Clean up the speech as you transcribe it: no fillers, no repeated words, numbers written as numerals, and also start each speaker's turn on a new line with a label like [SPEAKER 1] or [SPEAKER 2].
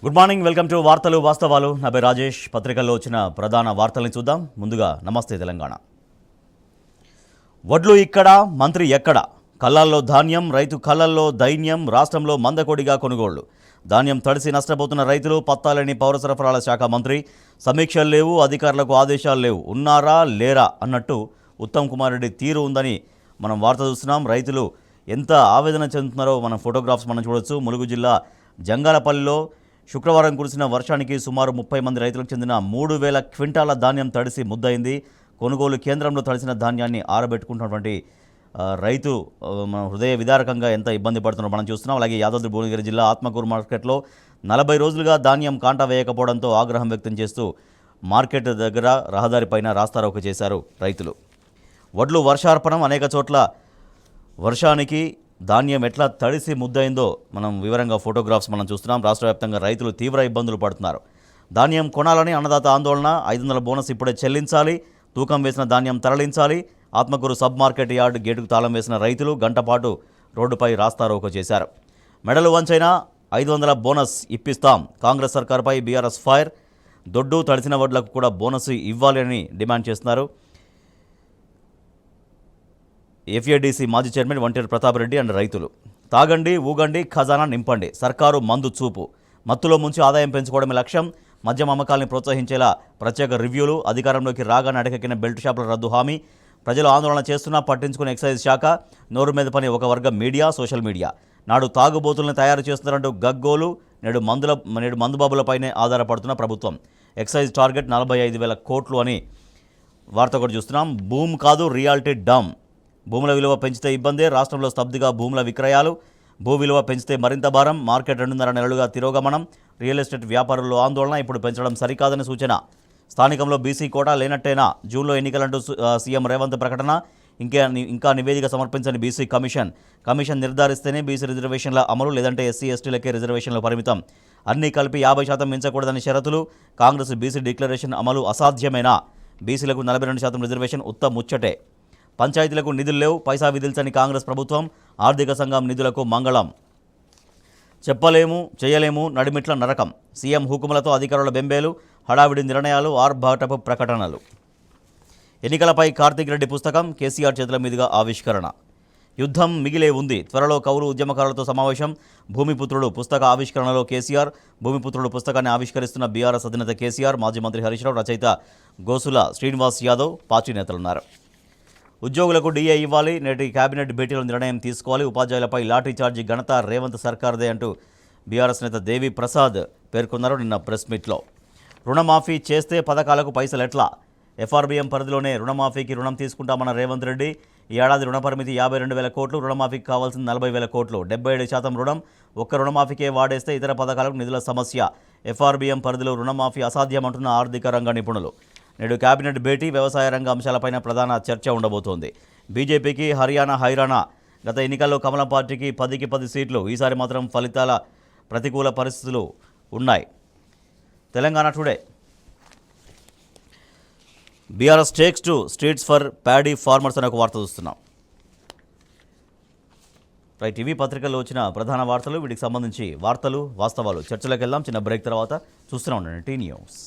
[SPEAKER 1] Good morning, welcome to వార్తలు వాస్తవాలు. నా పేరు రాజేష్. పత్రికల్లో వచ్చిన ప్రధాన వార్తల్ని చూద్దాం. ముందుగా నమస్తే తెలంగాణ. వడ్లు ఇక్కడ, మంత్రి ఎక్కడ? కళ్ళల్లో ధాన్యం, రైతు కళ్ళల్లో దైన్యం. రాష్ట్రంలో మందకొడిగా కొనుగోళ్లు. ధాన్యం తడిసి నష్టపోతున్న రైతులు. పత్తాలేని పౌర సరఫరాల శాఖ మంత్రి. సమీక్షలు లేవు, అధికారులకు ఆదేశాలు లేవు. ఉన్నారా లేరా అన్నట్టు ఉత్తమ్ కుమార్ రెడ్డి తీరు ఉందని మనం వార్త చూస్తున్నాం. రైతులు ఎంత ఆవేదన చెందుతున్నారో మనం ఫోటోగ్రాఫ్స్ మనం చూడొచ్చు. ములుగు జిల్లా జంగాలపల్లిలో శుక్రవారం కురిసిన వర్షానికి సుమారు 30 మంది రైతులకు చెందిన 3000 క్వింటాల ధాన్యం తడిసి ముద్దయింది. కొనుగోలు కేంద్రంలో తడిసిన ధాన్యాన్ని ఆరబెట్టుకుంటున్నటువంటి రైతు మన హృదయ విదారకంగా ఎంత ఇబ్బంది పడుతున్నారో మనం చూస్తున్నాం. అలాగే యాదాద్రి భువనగిరి జిల్లా ఆత్మకూరు మార్కెట్లో 40 రోజులుగా ధాన్యం కాంటా వేయకపోవడంతో ఆగ్రహం వ్యక్తం చేస్తూ మార్కెట్ దగ్గర రహదారిపైన రాస్తారోకో చేశారు రైతులు. వడ్లు వర్షార్పణం. అనేక చోట్ల వర్షానికి ధాన్యం ఎట్లా తడిసి ముద్దయిందో మనం వివరంగా ఫోటోగ్రాఫ్స్ మనం చూస్తున్నాం. రాష్ట్ర వ్యాప్తంగా రైతులు తీవ్ర ఇబ్బందులు పడుతున్నారు. ధాన్యం కొనాలని అన్నదాత ఆందోళన. 500 బోనస్ ఇప్పుడే చెల్లించాలి. తూకం వేసిన ధాన్యం తరలించాలి. ఆత్మకూరు సబ్ మార్కెట్ యార్డ్ గేటుకు తాళం వేసిన రైతులు గంటపాటు రోడ్డుపై రాస్తారోకో చేశారు. మెడలు వంచైనా 500 బోనస్ ఇప్పిస్తాం. కాంగ్రెస్ సర్కార్పై బీఆర్ఎస్ ఫైర్. దొడ్డు తడిసిన వడ్లకు కూడా బోనస్ ఇవ్వాలి అని డిమాండ్ చేస్తున్నారు. ఎఫ్ఏడిసి మాజీ చైర్మన్ వంటేరు ప్రతాప్ రెడ్డి అండ్ రైతులు. తాగండి, ఊగండి, ఖజానా నింపండి. సర్కారు మందు చూపు. మత్తులో ముంచి ఆదాయం పెంచుకోవడమే లక్ష్యం. మద్యం అమ్మకాలను ప్రోత్సహించేలా ప్రత్యేక రివ్యూలు. అధికారంలోకి రాగానే అడకెక్కిన బెల్ట్ షాపుల రద్దు హామీ. ప్రజలు ఆందోళన చేస్తున్నా పట్టించుకునే ఎక్సైజ్ శాఖ. నోరు మీద పని ఒక వర్గం మీడియా, సోషల్ మీడియా. నాడు తాగుబోతులను తయారు చేస్తున్నారంటూ గగ్గోలు. నేడు మందుబాబులపైనే ఆధారపడుతున్న ప్రభుత్వం. ఎక్సైజ్ టార్గెట్ 45,000 కోట్లు అని వార్త కూడా చూస్తున్నాం. భూమ్ కాదు, రియాలిటీ డమ్. భూముల విలువ పెంచితే ఇబ్బందే. రాష్ట్రంలో స్తబ్దుగా భూముల విక్రయాలు. భూ విలువ పెంచితే మరింత భారం. మార్కెట్ 2.5 నెలలుగా తిరోగమనం. రియల్ ఎస్టేట్ వ్యాపారుల్లో ఆందోళన. ఇప్పుడు పెంచడం సరికాదని సూచన. స్థానికంలో బీసీ కోటా లేనట్టేనా? జూన్లో ఎన్నికలంటూ సీఎం రేవంత్ ప్రకటన. ఇంకా నివేదిక సమర్పించని బీసీ కమిషన్ నిర్ధారిస్తేనే బీసీ రిజర్వేషన్ల అమలు, లేదంటే ఎస్సీ ఎస్టీలకే రిజర్వేషన్ల పరిమితం. అన్నీ కలిపి 50% మించకూడదని షరతులు. కాంగ్రెస్ బీసీ డిక్లరేషన్ అమలు అసాధ్యమేనా? బీసీలకు 42% రిజర్వేషన్ ఉత్త ముచ్చటే. పంచాయతీలకు నిధులు లేవు. పైసా విధిల్చని కాంగ్రెస్ ప్రభుత్వం. ఆర్థిక సంఘం నిధులకు మంగళం. చెప్పలేము, చేయలేము, నడిమిట్ల నరకం. సీఎం హుకుములతో అధికారుల బెంబేలు. హడావిడి నిర్ణయాలు, ఆర్భాటపు ప్రకటనలు. ఎన్నికలపై కార్తీక్ రెడ్డి పుస్తకం కేసీఆర్ చేతుల మీదుగా ఆవిష్కరణ. యుద్ధం మిగిలే ఉంది. త్వరలో కౌలు ఉద్యమకారులతో సమావేశం. భూమిపుత్రుడు పుస్తక ఆవిష్కరణలో కేసీఆర్. భూమిపుత్రుడు పుస్తకాన్ని ఆవిష్కరిస్తున్న బీఆర్ఎస్ అధినేత కేసీఆర్. మాజీ మంత్రి హరీష్ రావు, రచయిత గోసుల శ్రీనివాస్ యాదవ్, పార్టీ నేతలున్నారు. ఉద్యోగులకు డీఏ ఇవ్వాలి. నేటి కేబినెట్ భేటీలో నిర్ణయం తీసుకోవాలి. ఉపాధ్యాయులపై లాఠీ చార్జీ ఘనత రేవంత్ సర్కార్దే అంటూ బీఆర్ఎస్ నేత దేవి ప్రసాద్ పేర్కొన్నారు నిన్న ప్రెస్ మీట్లో. రుణమాఫీ చేస్తే పథకాలకు పైసలు ఎట్లా? ఎఫ్ఆర్బీఎం పరిధిలోనే రుణమాఫీకి రుణం తీసుకుంటామన్న రేవంత్ రెడ్డి. ఈ ఏడాది రుణ పరిమితి 52,000 కోట్లు. రుణమాఫీకి కావాల్సిన 40,000 కోట్లు. 77% రుణం. ఒక్క రుణమాఫీకే వాడేస్తే ఇతర పథకాలకు నిధుల సమస్య. ఎఫ్ఆర్బీఎం పరిధిలో రుణమాఫీ అసాధ్యమంటున్న ఆర్థిక రంగ నిపుణులు. నేడు కేబినెట్ భేటీ. వ్యవసాయ రంగ అంశాలపైన ప్రధాన చర్చ ఉండబోతోంది. బీజేపీకి హర్యానా హైరానా. గత ఎన్నికల్లో కమలం పార్టీకి 10కి 10 సీట్లు. ఈసారి మాత్రం ఫలితాల ప్రతికూల పరిస్థితులు ఉన్నాయి. Telangana today. BRS takes to streets for paddy farmers అనే ఒక వార్త చూస్తున్నాం. రైట్, ఇవి పత్రికల్లో వచ్చిన ప్రధాన వార్తలు. వీటికి సంబంధించి వార్తలు వాస్తవాలు చర్చలోకి వెళ్దాం. చిన్న బ్రేక్ తర్వాత చూస్తూనే ఉండండి టీ న్యూస్.